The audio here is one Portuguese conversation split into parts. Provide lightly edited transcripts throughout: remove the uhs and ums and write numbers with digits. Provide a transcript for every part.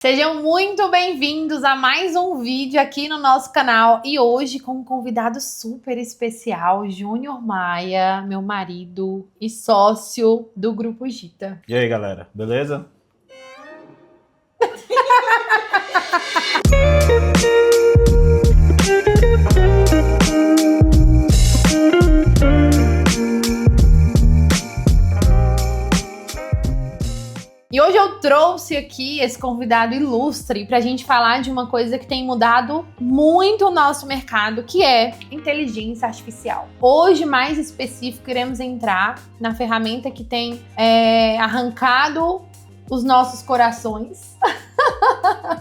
Sejam muito bem-vindos a mais um vídeo aqui no nosso canal e hoje com um convidado super especial, Júnior Maia, meu marido e sócio do Grupo Gita. E aí, galera, beleza? E hoje eu trouxe aqui esse convidado ilustre pra gente falar de uma coisa que tem mudado muito o nosso mercado, que é inteligência artificial. Hoje, mais específico, iremos entrar na ferramenta que tem arrancado os nossos corações,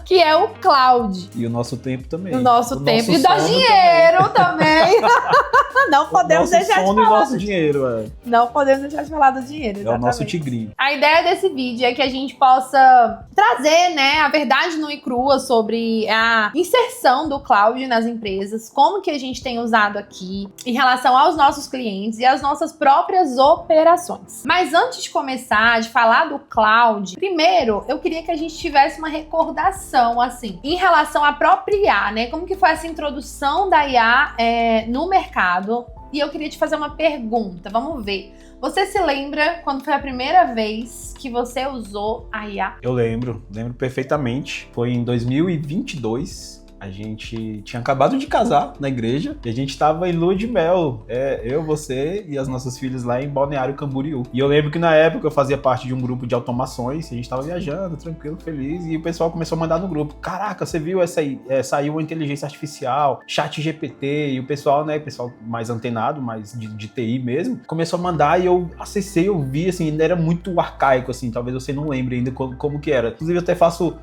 que é o cloud. E o nosso tempo também. O nosso tempo. E dá dinheiro também. Não podemos deixar de falar. O nosso dinheiro, Não podemos deixar de falar do dinheiro, exatamente. É o nosso tigrinho. A ideia desse vídeo é que a gente possa trazer, a verdade nua e crua sobre a inserção do cloud nas empresas, como que a gente tem usado aqui em relação aos nossos clientes e às nossas próprias operações. Mas antes de começar, de falar do cloud, primeiro eu queria que a gente tivesse uma recordação, assim, em relação à própria IA, né? Como que foi essa introdução da IA no mercado? E eu queria te fazer uma pergunta, vamos ver. Você se lembra quando foi a primeira vez que você usou a IA? Eu lembro perfeitamente. Foi em 2022. A gente tinha acabado de casar na igreja e a gente tava em lua de mel. Eu, você e as nossas filhas lá em Balneário Camboriú. E eu lembro que na época eu fazia parte de um grupo de automações, a gente tava viajando, tranquilo, feliz, e o pessoal começou a mandar no grupo: caraca, você viu essa aí? Saiu uma inteligência artificial, ChatGPT, e o pessoal, pessoal mais antenado, mais de TI mesmo, começou a mandar e eu acessei, eu vi, assim, ainda era muito arcaico, assim, talvez você não lembre ainda como que era. Inclusive eu até faço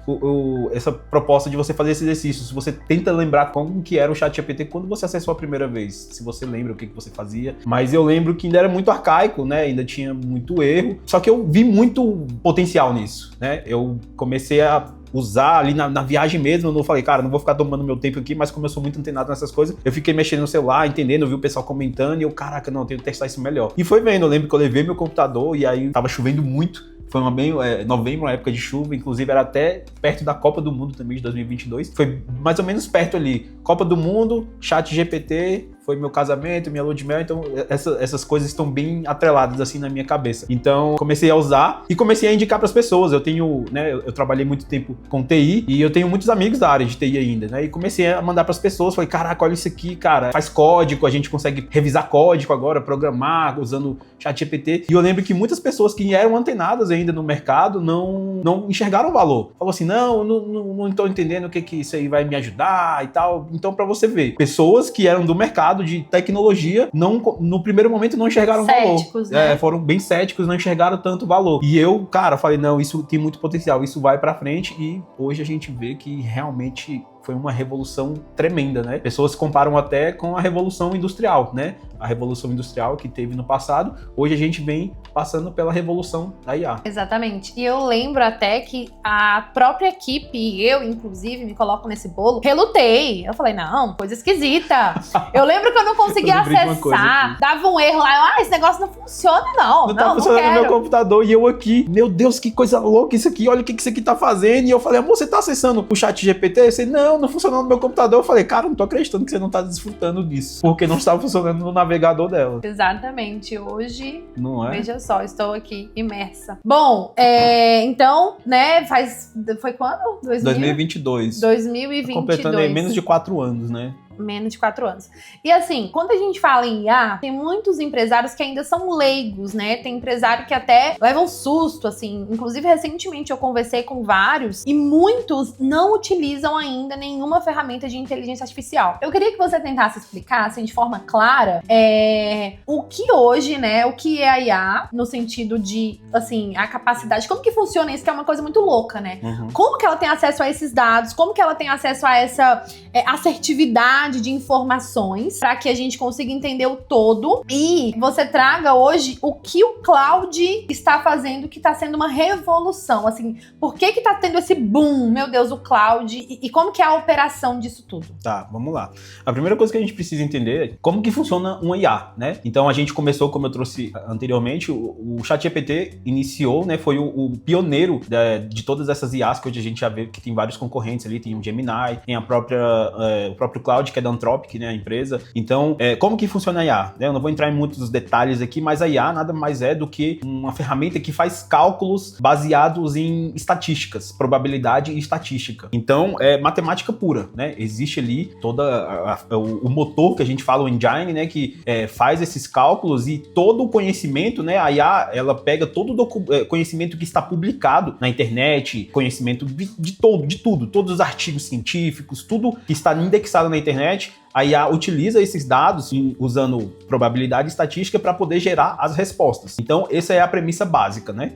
essa proposta de você fazer esse exercício. Se você tenta lembrar como que era o ChatGPT quando você acessou a primeira vez, se você lembra o que você fazia. Mas eu lembro que ainda era muito arcaico, ainda tinha muito erro, só que eu vi muito potencial nisso, Eu comecei a usar ali na viagem mesmo. Eu não falei, cara, não vou ficar tomando meu tempo aqui, mas como eu sou muito antenado nessas coisas, eu fiquei mexendo no celular, entendendo, eu vi o pessoal comentando e eu, caraca, não, eu tenho que testar isso melhor. E foi vendo, eu lembro que eu levei meu computador e aí tava chovendo muito. Foi novembro, uma época de chuva, inclusive era até perto da Copa do Mundo também de 2022. Foi mais ou menos perto ali. Copa do Mundo, ChatGPT, foi meu casamento, minha lua de mel, então essas coisas estão bem atreladas assim na minha cabeça. Então comecei a usar e comecei a indicar para as pessoas. Eu tenho, eu trabalhei muito tempo com TI e eu tenho muitos amigos da área de TI ainda, E comecei a mandar para as pessoas, falei, caraca, olha isso aqui, cara, faz código, a gente consegue revisar código agora, programar usando ChatGPT. E eu lembro que muitas pessoas que eram antenadas ainda no mercado não enxergaram o valor. Falou assim, não estou entendendo o que isso aí vai me ajudar e tal. Então, para você ver, pessoas que eram do mercado de tecnologia, no primeiro momento não enxergaram céticos, valor. Foram bem céticos, não enxergaram tanto valor. E eu, cara, falei, não, isso tem muito potencial, isso vai pra frente, e hoje a gente vê que realmente foi uma revolução tremenda, Pessoas comparam até com a Revolução Industrial, A Revolução Industrial que teve no passado, hoje a gente vem passando pela Revolução da IA. Exatamente. E eu lembro até que a própria equipe, eu inclusive, me coloco nesse bolo, relutei. Eu falei, não, coisa esquisita. Eu lembro que eu não conseguia acessar, dava um erro lá, esse negócio não funciona não. Não tá funcionando no meu computador e eu aqui, meu Deus, que coisa louca isso aqui, olha o que isso aqui tá fazendo. E eu falei, amor, você tá acessando o ChatGPT? Eu falei, não funcionou no meu computador. Eu falei, cara, não tô acreditando que você não tá desfrutando disso, porque não estava funcionando no navegador dela. Exatamente. Hoje, não é? Veja só, estou aqui imersa. Bom, então, foi quando? 2022. 2022. Completando aí menos de 4 anos, Menos de 4 anos. E assim, quando a gente fala em IA, tem muitos empresários que ainda são leigos, Tem empresário que até leva um susto, assim. Inclusive, recentemente eu conversei com vários e muitos não utilizam ainda nenhuma ferramenta de inteligência artificial. Eu queria que você tentasse explicar, assim, de forma clara, o que hoje, o que é a IA, no sentido de, assim, a capacidade, como que funciona isso, que é uma coisa muito louca, Uhum. Como que ela tem acesso a esses dados, como que ela tem acesso a essa assertividade quantidade de informações para que a gente consiga entender o todo e você traga hoje o que o cloud está fazendo, que está sendo uma revolução. Assim, por que tá tendo esse boom, meu Deus, o cloud e como que é a operação disso tudo? Tá, vamos lá. A primeira coisa que a gente precisa entender é como que funciona uma IA, né? Então a gente começou, como eu trouxe anteriormente, o ChatGPT iniciou, né? Foi o pioneiro de todas essas IAs que hoje a gente já vê que tem vários concorrentes ali, tem o Gemini, tem o próprio Cloud, que é da Anthropic, né? A empresa. Então, como que funciona a IA? Eu não vou entrar em muitos detalhes aqui, mas a IA nada mais é do que uma ferramenta que faz cálculos baseados em estatísticas, probabilidade e estatística. Então, é matemática pura, né? Existe ali o motor que a gente fala, o engine, né? Que faz esses cálculos e todo o conhecimento, né? A IA, ela pega todo o conhecimento que está publicado na internet, conhecimento de tudo, todos os artigos científicos, tudo que está indexado na internet. A IA utiliza esses dados usando probabilidade e estatística para poder gerar as respostas. Então, essa é a premissa básica, né,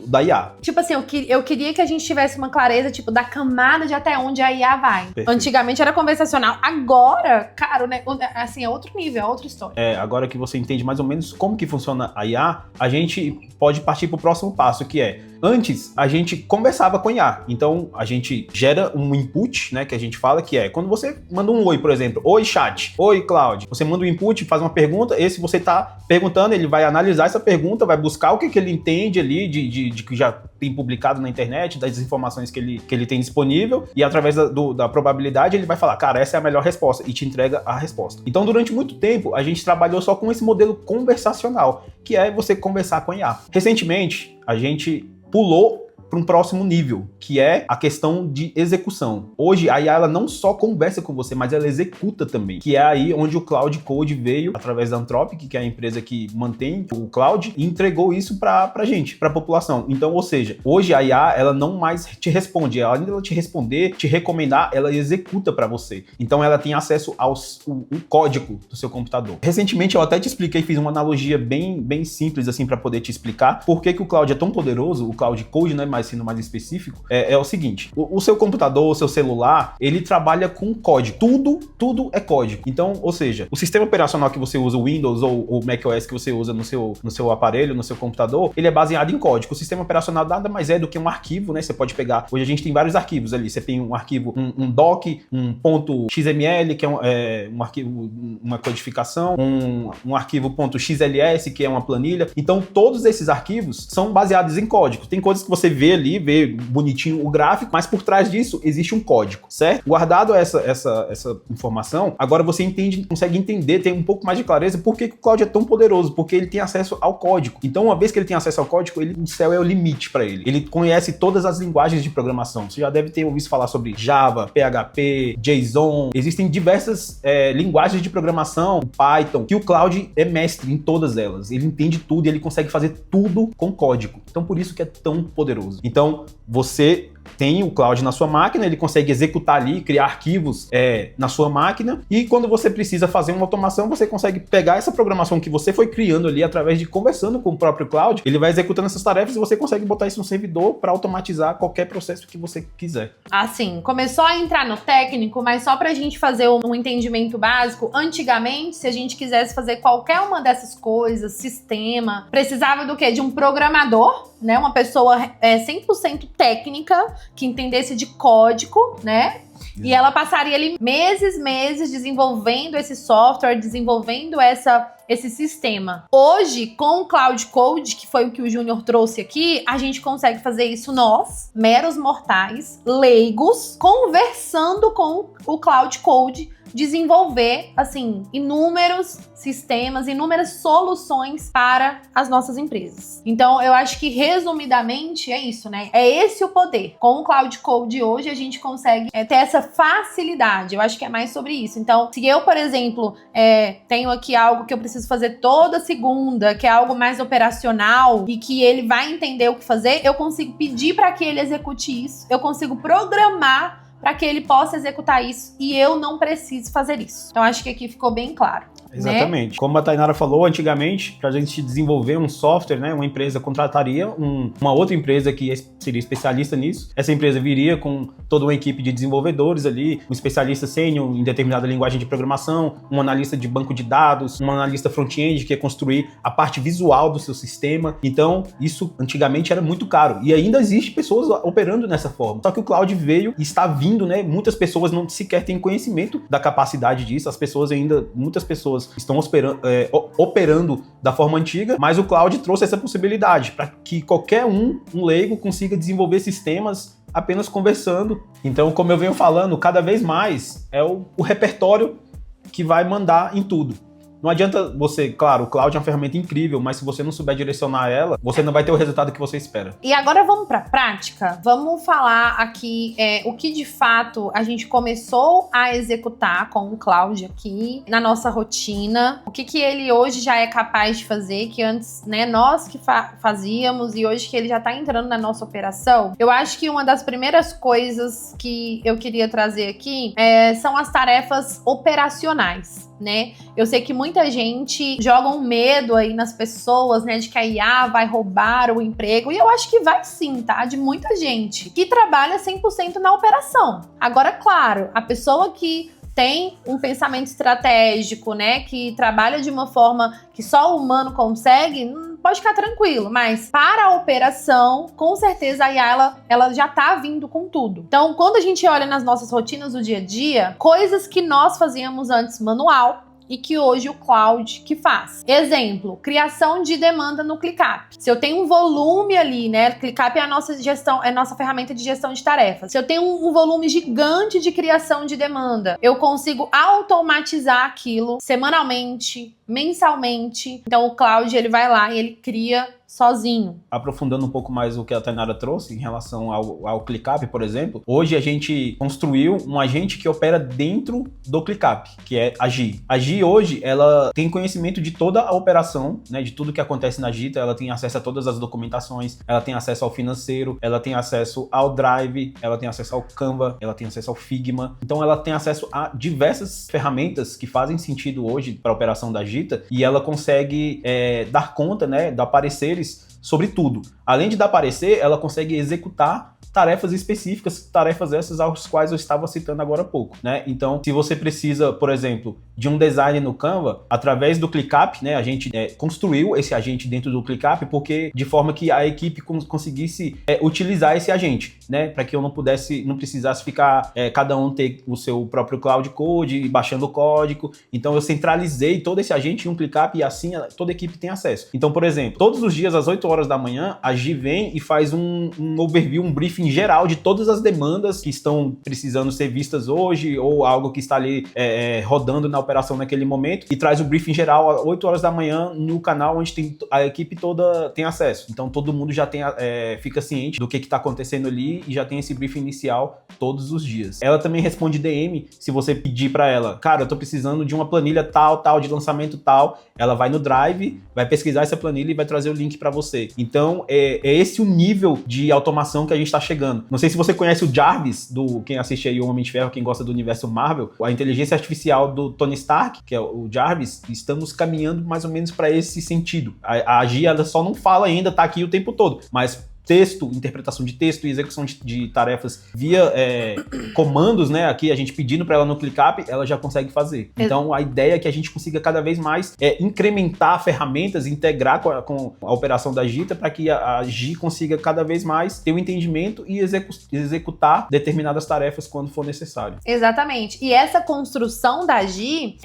da IA. Tipo assim, eu queria que a gente tivesse uma clareza, tipo, da camada de até onde a IA vai. Perfeito. Antigamente era conversacional. Agora, cara, né, assim, é outro nível, é outra história. Agora que você entende mais ou menos como que funciona a IA, a gente pode partir para o próximo passo, que é, antes, a gente conversava com a IA. Então, a gente gera um input, né, que a gente fala, que é quando você manda um oi, por exemplo, oi chat, oi Cloud, você manda um input, faz uma pergunta, esse você tá perguntando, ele vai analisar essa pergunta, vai buscar o que ele entende ali de que já tem publicado na internet, das informações que ele tem disponível, e através da probabilidade ele vai falar, cara, essa é a melhor resposta, e te entrega a resposta. Então, durante muito tempo, a gente trabalhou só com esse modelo conversacional, que é você conversar com a IA. Recentemente, a gente pulou para um próximo nível, que é a questão de execução. Hoje, a IA ela não só conversa com você, mas ela executa também, que é aí onde o Cloud Code veio, através da Anthropic, que é a empresa que mantém o Cloud, e entregou isso pra gente, pra população. Então, ou seja, hoje a IA, ela não mais te responde, além dela te responder, te recomendar, ela executa pra você. Então, ela tem acesso ao código do seu computador. Recentemente, eu até te expliquei, fiz uma analogia bem simples, assim, pra poder te explicar por que o Cloud é tão poderoso, o Cloud Code, né, mas sendo mais específico, é o seguinte, o seu computador, o seu celular, ele trabalha com código. Tudo é código. Então, ou seja, o sistema operacional que você usa, o Windows ou o macOS que você usa no seu aparelho, no seu computador, ele é baseado em código. O sistema operacional nada mais é do que um arquivo, né? Você pode pegar, hoje a gente tem vários arquivos ali, você tem um arquivo, um doc, um .xml, que é um arquivo, uma codificação, um arquivo .xls, que é uma planilha. Então, todos esses arquivos são baseados em código. Tem coisas que você vê ali, vê bonitinho o gráfico, mas por trás disso existe um código, certo? Guardado essa informação, agora você consegue entender, tem um pouco mais de clareza por que o Cloud é tão poderoso, porque ele tem acesso ao código. Então, uma vez que ele tem acesso ao código, o céu é o limite para ele. Ele conhece todas as linguagens de programação. Você já deve ter ouvido falar sobre Java, PHP, JSON. Existem diversas linguagens de programação, Python, que o Cloud é mestre em todas elas. Ele entende tudo e ele consegue fazer tudo com código. Então, por isso que é tão poderoso. Então, você tem o Cloud na sua máquina, ele consegue executar ali, criar arquivos na sua máquina, e quando você precisa fazer uma automação, você consegue pegar essa programação que você foi criando ali através de conversando com o próprio Cloud, ele vai executando essas tarefas e você consegue botar isso no servidor para automatizar qualquer processo que você quiser. Assim, começou a entrar no técnico, mas só pra gente fazer um entendimento básico, antigamente, se a gente quisesse fazer qualquer uma dessas coisas, sistema, precisava do quê? De um programador, né? Uma pessoa 100% técnica, que entendesse de código, né? E ela passaria ali meses desenvolvendo esse software, desenvolvendo esse sistema. Hoje, com o Cloud Code, que foi o que o Júnior trouxe aqui, a gente consegue fazer isso nós, meros mortais, leigos, conversando com o Cloud Code, desenvolver, assim, inúmeros sistemas, inúmeras soluções para as nossas empresas. Então, eu acho que, resumidamente, é isso, né? É esse o poder. Com o Cloud Code hoje, a gente consegue ter essa facilidade. Eu acho que é mais sobre isso. Então, se eu, por exemplo, tenho aqui algo que eu preciso fazer toda segunda, que é algo mais operacional e que ele vai entender o que fazer, eu consigo pedir para que ele execute isso. Eu consigo programar para que ele possa executar isso e eu não preciso fazer isso. Então, acho que aqui ficou bem claro. Exatamente. Né? Como a Tainara falou, antigamente, para a gente desenvolver um software, né, uma empresa contrataria uma outra empresa que seria especialista nisso. Essa empresa viria com toda uma equipe de desenvolvedores ali, um especialista sênior em determinada linguagem de programação, um analista de banco de dados, um analista front-end que ia construir a parte visual do seu sistema. Então, isso antigamente era muito caro. E ainda existe pessoas operando nessa forma. Só que o cloud veio e está vindo, né? Muitas pessoas não sequer têm conhecimento da capacidade disso. Muitas pessoas estão operando da forma antiga, mas o cloud trouxe essa possibilidade para que qualquer um leigo, consiga desenvolver sistemas apenas conversando. Então, como eu venho falando, cada vez mais é o repertório que vai mandar em tudo. Não adianta você, claro, o cloud é uma ferramenta incrível, mas se você não souber direcionar ela, você não vai ter o resultado que você espera. E agora vamos para a prática? Vamos falar aqui o que de fato a gente começou a executar com o cloud aqui na nossa rotina. O que ele hoje já é capaz de fazer, que antes, né, nós que fazíamos e hoje que ele já está entrando na nossa operação. Eu acho que uma das primeiras coisas que eu queria trazer aqui são as tarefas operacionais, né? Eu sei que muita gente joga um medo aí nas pessoas, né, de que a IA vai roubar o emprego, e eu acho que vai sim, tá? De muita gente que trabalha 100% na operação. Agora, claro, a pessoa que tem um pensamento estratégico, né, que trabalha de uma forma que só o humano consegue, pode ficar tranquilo, mas para a operação, com certeza a IA, ela já tá vindo com tudo. Então, quando a gente olha nas nossas rotinas do dia a dia, coisas que nós fazíamos antes manual, e que hoje o cloud que faz. Exemplo, criação de demanda no ClickUp. Se eu tenho um volume ali, né? ClickUp é a nossa gestão, é a nossa ferramenta de gestão de tarefas. Se eu tenho um volume gigante de criação de demanda, eu consigo automatizar aquilo semanalmente, mensalmente. Então o cloud, ele vai lá e ele cria sozinho. Aprofundando um pouco mais o que a Tainara trouxe em relação ao ClickUp, por exemplo, hoje a gente construiu um agente que opera dentro do ClickUp, que é a Gi. A Gi hoje, ela tem conhecimento de toda a operação, né, de tudo que acontece na Gita, ela tem acesso a todas as documentações, ela tem acesso ao financeiro, ela tem acesso ao Drive, ela tem acesso ao Canva, ela tem acesso ao Figma. Então ela tem acesso a diversas ferramentas que fazem sentido hoje para a operação da Gita, e ela consegue dar conta, né, dar pareceres sobre tudo. Além de dar parecer, ela consegue executar tarefas específicas, tarefas essas às quais eu estava citando agora há pouco, né? Então, se você precisa, por exemplo, de um design no Canva, através do ClickUp, né, a gente construiu esse agente dentro do ClickUp, porque de forma que a equipe conseguisse utilizar esse agente, né, para que eu não precisasse ficar cada um ter o seu próprio Cloud Code, baixando o código. Então, eu centralizei todo esse agente em um ClickUp e assim toda a equipe tem acesso. Então, por exemplo, todos os dias às 8 horas da manhã, a Gi vem e faz um overview, um briefing geral de todas as demandas que estão precisando ser vistas hoje ou algo que está ali rodando na operação naquele momento, e traz o briefing geral às 8 horas da manhã no canal onde a equipe toda tem acesso. Então todo mundo já fica ciente do que está acontecendo ali e já tem esse briefing inicial todos os dias. Ela também responde DM se você pedir para ela, cara, eu tô precisando de uma planilha tal, de lançamento tal. Ela vai no Drive, vai pesquisar essa planilha e vai trazer o link para você. Então é esse o nível de automação que a gente está chegando. Não sei se você conhece o Jarvis, quem assiste aí o Homem de Ferro, quem gosta do universo Marvel, a inteligência artificial do Tony Stark, que é o Jarvis. Estamos caminhando mais ou menos para esse sentido. A Gi, ela só não fala ainda, tá aqui o tempo todo, mas texto, interpretação de texto e execução de tarefas via comandos, né? Aqui a gente pedindo para ela no ClickUp, ela já consegue fazer. Então a ideia é que a gente consiga cada vez mais incrementar ferramentas, integrar com a operação da Gita, para que a Gi consiga cada vez mais ter o entendimento e executar determinadas tarefas quando for necessário. Exatamente. E essa construção da Gi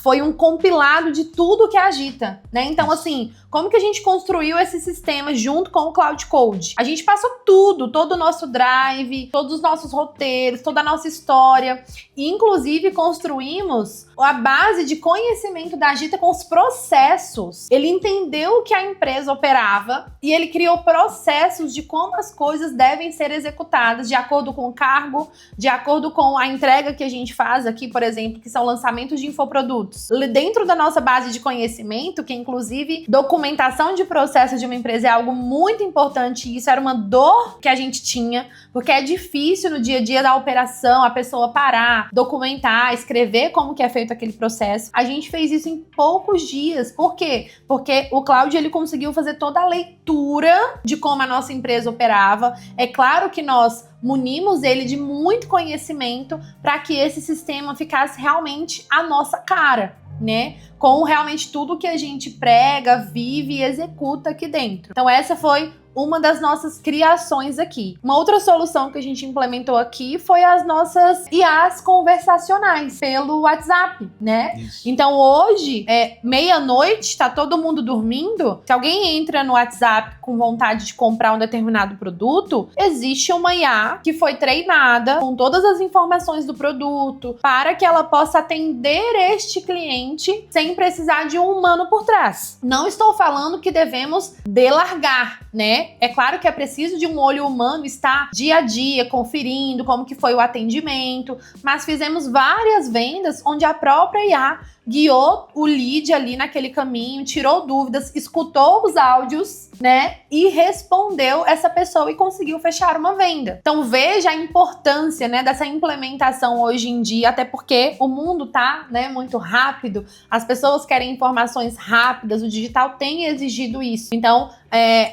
foi um compilado de tudo que é a Gita, né? Então, assim, como que a gente construiu esse sistema junto com o Cloud Code? A gente passou todo o nosso drive, todos os nossos roteiros, toda a nossa história, e inclusive construímos a base de conhecimento da Gita com os processos. Ele entendeu que a empresa operava e ele criou processos de como as coisas devem ser executadas de acordo com o cargo, de acordo com a entrega que a gente faz aqui, por exemplo, que são lançamentos de infoprodutos. Dentro da nossa base de conhecimento, que inclusive documentação de processo de uma empresa é algo muito importante, e isso era uma dor que a gente tinha, porque é difícil no dia a dia da operação a pessoa parar, documentar, escrever como que é feito aquele processo. A gente fez isso em poucos dias. Por quê? Porque o Cláudio, ele conseguiu fazer toda a leitura de como a nossa empresa operava. É claro que nós munimos ele de muito conhecimento para que esse sistema ficasse realmente à nossa cara, né? Com realmente tudo que a gente prega, vive e executa aqui dentro. Então essa foi uma das nossas criações aqui. Uma outra solução que a gente implementou aqui foi as nossas IAs conversacionais pelo WhatsApp, né? Isso. Então hoje, meia-noite, tá todo mundo dormindo. Se alguém entra no WhatsApp com vontade de comprar um determinado produto, existe uma IA que foi treinada com todas as informações do produto para que ela possa atender este cliente sem precisar de um humano por trás. Não estou falando que devemos delargar, né? É claro que é preciso de um olho humano estar dia a dia conferindo como que foi o atendimento, mas fizemos várias vendas onde a própria IA guiou o lead ali naquele caminho, tirou dúvidas, escutou os áudios, né, e respondeu essa pessoa e conseguiu fechar uma venda. Então veja a importância, né, dessa implementação hoje em dia, até porque o mundo tá, né, muito rápido, as pessoas querem informações rápidas, o digital tem exigido isso. Então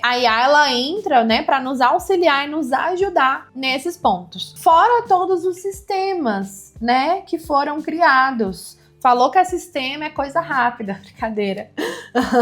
a IA, ela entra, né, para nos auxiliar e nos ajudar nesses pontos. Fora todos os sistemas, né, que foram criados. Falou que sistema é coisa rápida, brincadeira.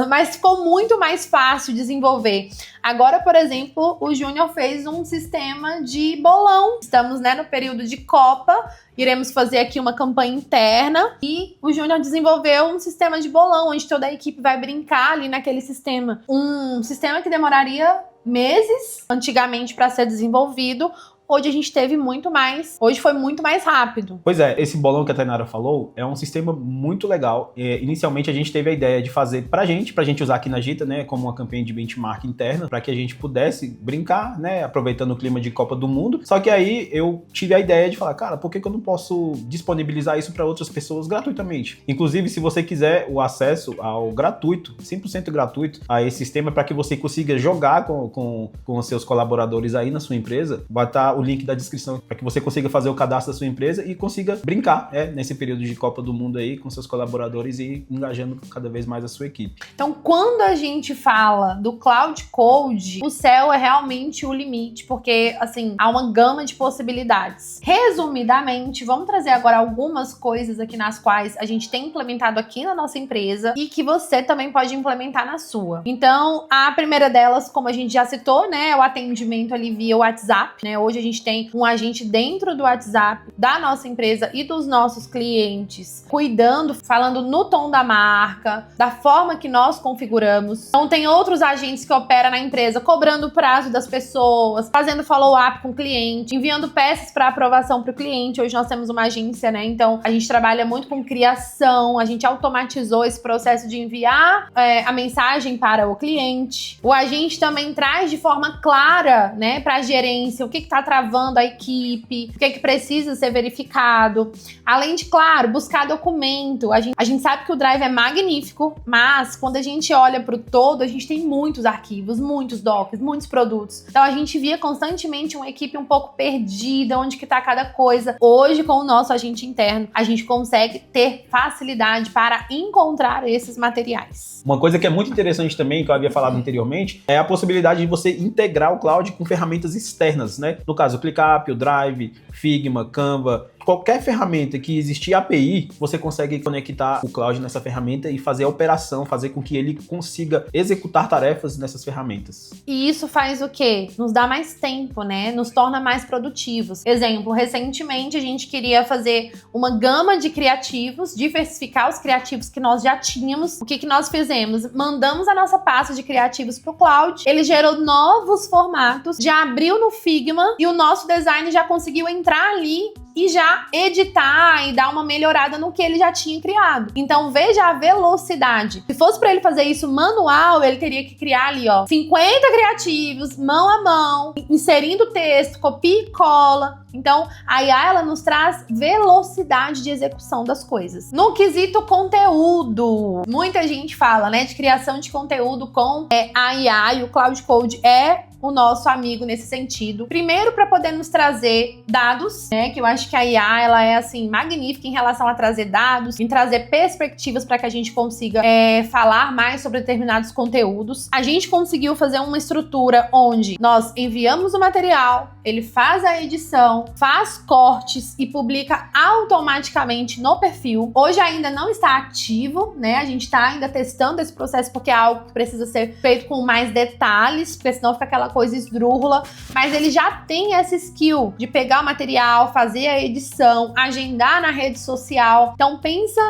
Mas ficou muito mais fácil desenvolver. Agora, por exemplo, o Júnior fez um sistema de bolão. Estamos, né, no período de Copa. Iremos fazer aqui uma campanha interna. E o Júnior desenvolveu um sistema de bolão, onde toda a equipe vai brincar ali naquele sistema. Um sistema que demoraria meses, antigamente, para ser desenvolvido. Hoje a gente teve muito mais, hoje foi muito mais rápido. Pois é, esse bolão que a Tainara falou é um sistema muito legal. Inicialmente a gente teve a ideia de fazer pra gente usar aqui na Gita, né, como uma campanha de benchmark interna, para que a gente pudesse brincar, né, aproveitando o clima de Copa do Mundo. Só que aí eu tive a ideia de falar, cara, por que eu não posso disponibilizar isso para outras pessoas gratuitamente? Inclusive, se você quiser o acesso ao gratuito, 100% gratuito, a esse sistema para que você consiga jogar com os seus colaboradores aí na sua empresa, vai estar o link da descrição para que você consiga fazer o cadastro da sua empresa e consiga brincar nesse período de Copa do Mundo aí com seus colaboradores e engajando cada vez mais a sua equipe. Então, quando a gente fala do Cloud Code, o céu é realmente o limite, porque, assim, há uma gama de possibilidades. Resumidamente, vamos trazer agora algumas coisas aqui nas quais a gente tem implementado aqui na nossa empresa e que você também pode implementar na sua. Então, a primeira delas, como a gente já citou, né, é o atendimento ali via WhatsApp, né? Hoje a gente tem um agente dentro do WhatsApp da nossa empresa e dos nossos clientes, cuidando, falando no tom da marca, da forma que nós configuramos. Então tem outros agentes que operam na empresa, cobrando o prazo das pessoas, fazendo follow-up com o cliente, enviando peças para aprovação para o cliente. Hoje nós temos uma agência, né? Então a gente trabalha muito com criação, a gente automatizou esse processo de enviar a mensagem para o cliente. O agente também traz de forma clara, né, para a gerência o que está travando a equipe, o que precisa ser verificado. Além de, claro, buscar documento. A gente sabe que o Drive é magnífico, mas quando a gente olha para o todo, a gente tem muitos arquivos, muitos docs, muitos produtos. Então a gente via constantemente uma equipe um pouco perdida, onde que tá cada coisa. Hoje, com o nosso agente interno, a gente consegue ter facilidade para encontrar esses materiais. Uma coisa que é muito interessante também, que eu havia falado anteriormente, é a possibilidade de você integrar o Cloud com ferramentas externas, né? No caso, o ClickUp, o Drive, Figma, Canva, qualquer ferramenta que existir API, você consegue conectar o Cloud nessa ferramenta e fazer a operação, fazer com que ele consiga executar tarefas nessas ferramentas. E isso faz o quê? Nos dá mais tempo, né? Nos torna mais produtivos. Exemplo, recentemente a gente queria fazer uma gama de criativos, diversificar os criativos que nós já tínhamos. O que nós fizemos? Mandamos a nossa pasta de criativos para o Cloud, ele gerou novos formatos, já abriu no Figma e o nosso design já conseguiu entrar ali e já editar e dar uma melhorada no que ele já tinha criado. Então veja a velocidade. Se fosse para ele fazer isso manual, ele teria que criar ali, 50 criativos, mão a mão, inserindo texto, copia e cola. Então a IA, ela nos traz velocidade de execução das coisas. No quesito conteúdo, muita gente fala, né, de criação de conteúdo com a IA, e o Cloud Code é o nosso amigo nesse sentido. Primeiro, para poder nos trazer dados, né? Que eu acho que a IA, ela é, assim, magnífica em relação a trazer dados, em trazer perspectivas para que a gente consiga falar mais sobre determinados conteúdos. A gente conseguiu fazer uma estrutura onde nós enviamos o material, ele faz a edição, faz cortes e publica automaticamente no perfil. Hoje ainda não está ativo, né? A gente está ainda testando esse processo porque é algo que precisa ser feito com mais detalhes, porque senão fica aquela coisa esdrúxula. Mas ele já tem essa skill de pegar o material, fazer a edição, agendar na rede social. Então pensa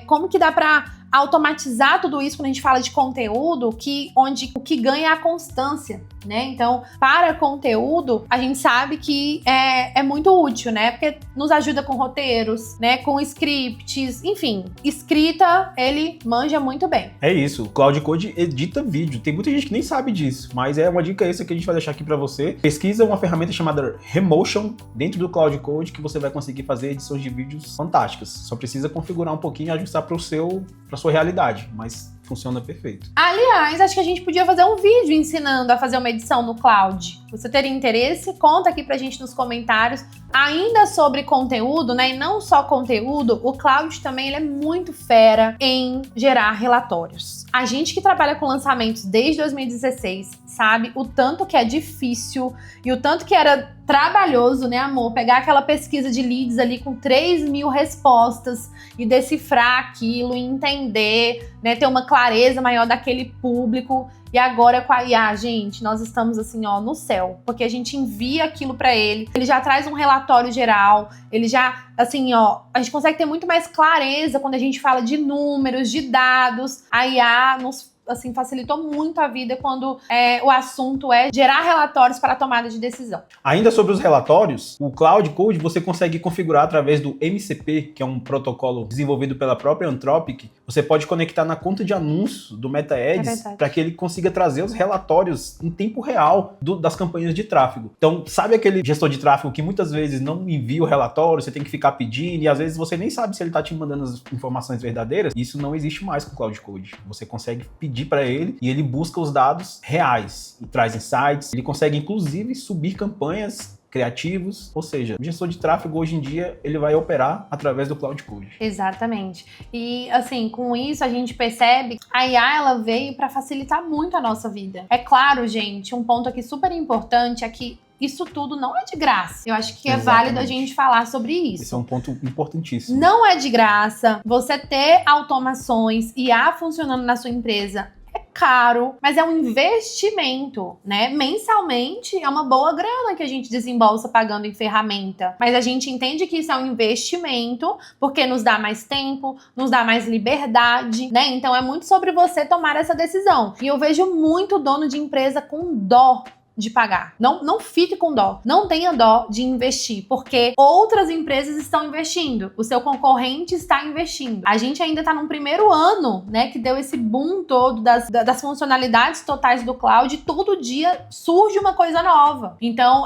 como que dá para automatizar tudo isso quando a gente fala de conteúdo, onde o que ganha é a constância, né? Então, para conteúdo, a gente sabe que é muito útil, né? Porque nos ajuda com roteiros, né? Com scripts, enfim. Escrita, ele manja muito bem. É isso, o Cloud Code edita vídeo. Tem muita gente que nem sabe disso, mas é uma dica essa que a gente vai deixar aqui para você. Pesquisa uma ferramenta chamada Remotion dentro do Cloud Code que você vai conseguir fazer edições de vídeos fantásticas. Só precisa configurar um pouquinho e ajustar para sua realidade, mas funciona perfeito. Aliás, acho que a gente podia fazer um vídeo ensinando a fazer uma edição no Cloud. Você teria interesse? Conta aqui pra gente nos comentários. Ainda sobre conteúdo, né? E não só conteúdo, o Cloud também ele é muito fera em gerar relatórios. A gente que trabalha com lançamentos desde 2016 sabe o tanto que é difícil e o tanto que era trabalhoso, né, amor? Pegar aquela pesquisa de leads ali com 3.000 respostas e decifrar aquilo e entender, né? Ter uma clareza maior daquele público. E agora com a IA, gente, nós estamos assim, ó, no céu. Porque a gente envia aquilo pra ele já traz um relatório geral, ele já, assim, ó, a gente consegue ter muito mais clareza quando a gente fala de números, de dados. A IA nos assim, facilitou muito a vida quando o assunto é gerar relatórios para a tomada de decisão. Ainda sobre os relatórios, o Cloud Code você consegue configurar através do MCP, que é um protocolo desenvolvido pela própria Anthropic. Você pode conectar na conta de anúncios do MetaAds para que ele consiga trazer os relatórios em tempo real das campanhas de tráfego. Então, sabe aquele gestor de tráfego que muitas vezes não envia o relatório, você tem que ficar pedindo e às vezes você nem sabe se ele está te mandando as informações verdadeiras? Isso não existe mais com o Cloud Code. Você consegue pedir para ele e ele busca os dados reais e traz insights. Ele consegue inclusive subir campanhas criativos, ou seja, o gestor de tráfego hoje em dia ele vai operar através do Cloud Code. Exatamente. E assim, com isso a gente percebe que a IA ela veio para facilitar muito a nossa vida. É claro, gente, um ponto aqui super importante é que isso tudo não é de graça. Eu acho que é válido a gente falar sobre isso. Esse é um ponto importantíssimo. Não é de graça você ter automações IA funcionando na sua empresa. É caro, mas é um investimento, né? Mensalmente é uma boa grana que a gente desembolsa pagando em ferramenta. Mas a gente entende que isso é um investimento porque nos dá mais tempo, nos dá mais liberdade, né? Então é muito sobre você tomar essa decisão. E eu vejo muito dono de empresa com dó de pagar. Não fique com dó. Não tenha dó de investir, porque outras empresas estão investindo. O seu concorrente está investindo. A gente ainda está num primeiro ano, né, que deu esse boom todo das funcionalidades totais do cloud. Todo dia surge uma coisa nova. Então,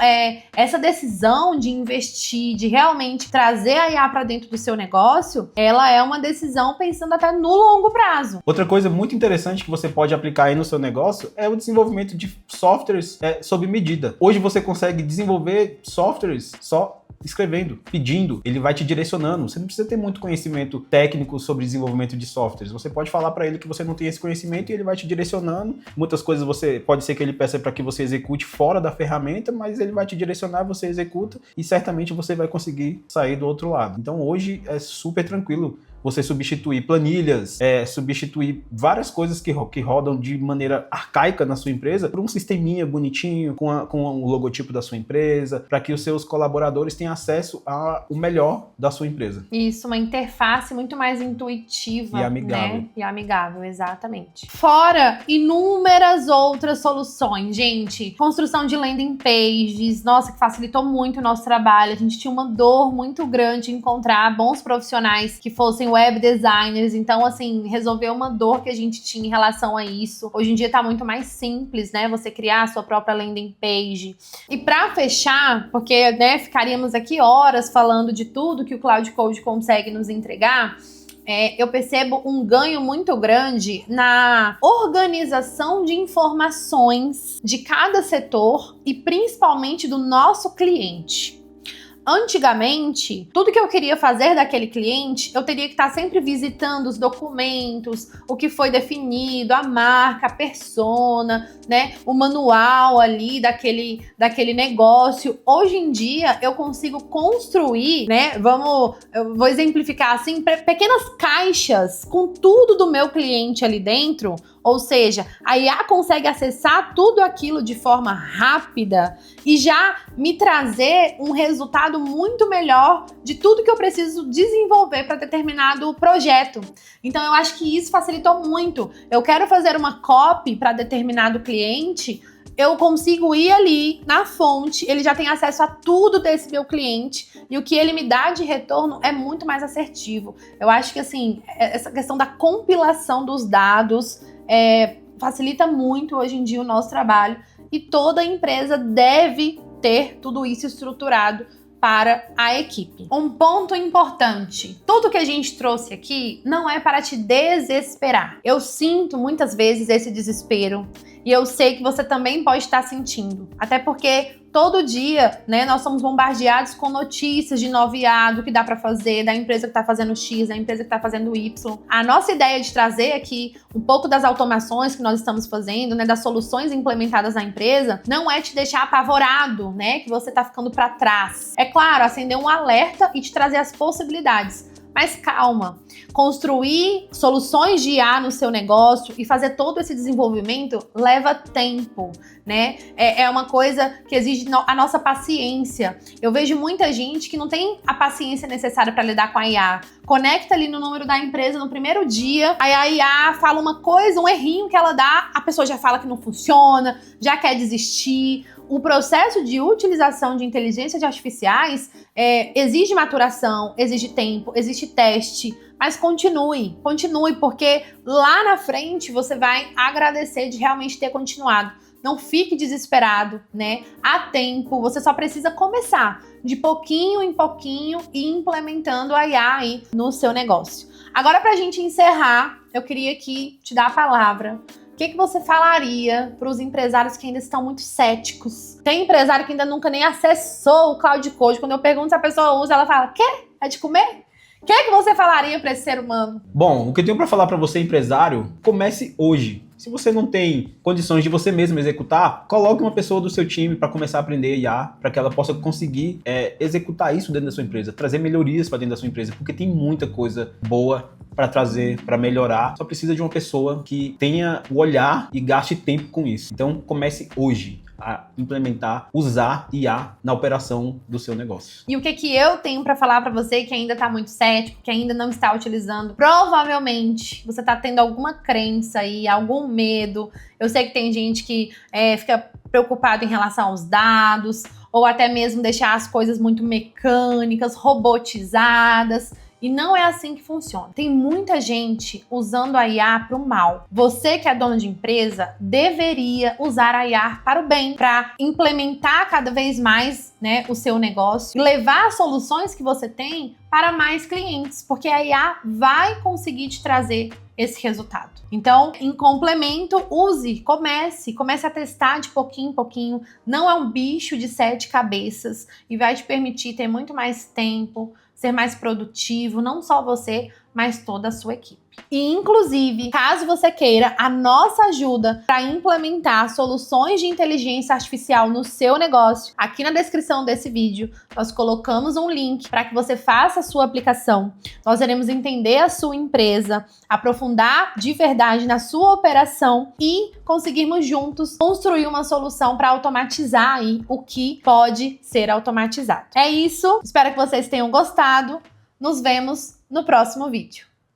essa decisão de investir, de realmente trazer a IA para dentro do seu negócio, ela é uma decisão pensando até no longo prazo. Outra coisa muito interessante que você pode aplicar aí no seu negócio é o desenvolvimento de softwares sob medida. Hoje você consegue desenvolver softwares só escrevendo, pedindo, ele vai te direcionando. Você não precisa ter muito conhecimento técnico sobre desenvolvimento de softwares. Você pode falar para ele que você não tem esse conhecimento e ele vai te direcionando. Muitas coisas pode ser que ele peça para que você execute fora da ferramenta, mas ele vai te direcionar, você executa e certamente você vai conseguir sair do outro lado. Então hoje é super tranquilo você substituir planilhas, substituir várias coisas que rodam de maneira arcaica na sua empresa por um sisteminha bonitinho com o logotipo da sua empresa, para que os seus colaboradores tenham acesso ao melhor da sua empresa. Isso, uma interface muito mais intuitiva e amigável. Né? E amigável, exatamente. Fora inúmeras outras soluções, gente. Construção de landing pages, nossa, que facilitou muito o nosso trabalho. A gente tinha uma dor muito grande em encontrar bons profissionais que fossem web designers, então assim, resolveu uma dor que a gente tinha em relação a isso. Hoje em dia tá muito mais simples, né, você criar a sua própria landing page. E pra fechar, porque, né, ficaríamos aqui horas falando de tudo que o Cloud Code consegue nos entregar, eu percebo um ganho muito grande na organização de informações de cada setor e principalmente do nosso cliente. Antigamente, tudo que eu queria fazer daquele cliente, eu teria que estar sempre visitando os documentos, o que foi definido, a marca, a persona, né, o manual ali daquele negócio. Hoje em dia, eu consigo construir, né, eu vou exemplificar assim, pequenas caixas com tudo do meu cliente ali dentro. Ou seja, a IA consegue acessar tudo aquilo de forma rápida e já me trazer um resultado muito melhor de tudo que eu preciso desenvolver para determinado projeto. Então, eu acho que isso facilitou muito. Eu quero fazer uma copy para determinado cliente, eu consigo ir ali na fonte, ele já tem acesso a tudo desse meu cliente e o que ele me dá de retorno é muito mais assertivo. Eu acho que, assim, essa questão da compilação dos dados facilita muito hoje em dia o nosso trabalho e toda empresa deve ter tudo isso estruturado para a equipe. Um ponto importante, tudo que a gente trouxe aqui não é para te desesperar. Eu sinto muitas vezes esse desespero e eu sei que você também pode estar sentindo, até porque todo dia, né, nós somos bombardeados com notícias de novo IA, do que dá para fazer, da empresa que está fazendo X, da empresa que está fazendo Y. A nossa ideia de trazer aqui um pouco das automações que nós estamos fazendo, né, das soluções implementadas na empresa, não é te deixar apavorado, né, que você está ficando para trás. É claro, acender um alerta e te trazer as possibilidades. Mas calma, construir soluções de IA no seu negócio e fazer todo esse desenvolvimento leva tempo, né? É uma coisa que exige a nossa paciência. Eu vejo muita gente que não tem a paciência necessária para lidar com a IA. Conecta ali no número da empresa no primeiro dia, aí a IA fala uma coisa, um errinho que ela dá, a pessoa já fala que não funciona, já quer desistir. O processo de utilização de inteligências artificiais exige maturação, exige tempo, exige teste, mas continue, porque lá na frente você vai agradecer de realmente ter continuado. Não fique desesperado, né? Há tempo, você só precisa começar de pouquinho em pouquinho e implementando a IA aí no seu negócio. Agora, pra gente encerrar, eu queria aqui te dar a palavra. O que você falaria para os empresários que ainda estão muito céticos? Tem empresário que ainda nunca nem acessou o Cloud Code. Quando eu pergunto se a pessoa usa, ela fala, quê? É de comer? O que você falaria para esse ser humano? Bom, o que eu tenho para falar para você, empresário, comece hoje. Se você não tem condições de você mesmo executar, coloque uma pessoa do seu time para começar a aprender IA, para que ela possa conseguir executar isso dentro da sua empresa, trazer melhorias para dentro da sua empresa, porque tem muita coisa boa para trazer, para melhorar. Só precisa de uma pessoa que tenha o olhar e gaste tempo com isso. Então, comece hoje a implementar, usar IA na operação do seu negócio. E o que eu tenho para falar para você que ainda tá muito cético, que ainda não está utilizando? Provavelmente você tá tendo alguma crença aí, algum medo. Eu sei que tem gente que fica preocupado em relação aos dados, ou até mesmo deixar as coisas muito mecânicas, robotizadas. E não é assim que funciona. Tem muita gente usando a IA para o mal. Você que é dono de empresa deveria usar a IA para o bem, para implementar cada vez mais, né, o seu negócio e levar as soluções que você tem para mais clientes, porque a IA vai conseguir te trazer esse resultado. Então, em complemento, comece a testar de pouquinho em pouquinho. Não é um bicho de 7 cabeças e vai te permitir ter muito mais tempo, ser mais produtivo, não só você, mas toda a sua equipe. E, inclusive, caso você queira a nossa ajuda para implementar soluções de inteligência artificial no seu negócio, aqui na descrição desse vídeo, nós colocamos um link para que você faça a sua aplicação. Nós iremos entender a sua empresa, aprofundar de verdade na sua operação e conseguirmos juntos construir uma solução para automatizar aí o que pode ser automatizado. É isso, espero que vocês tenham gostado. Nos vemos no próximo vídeo.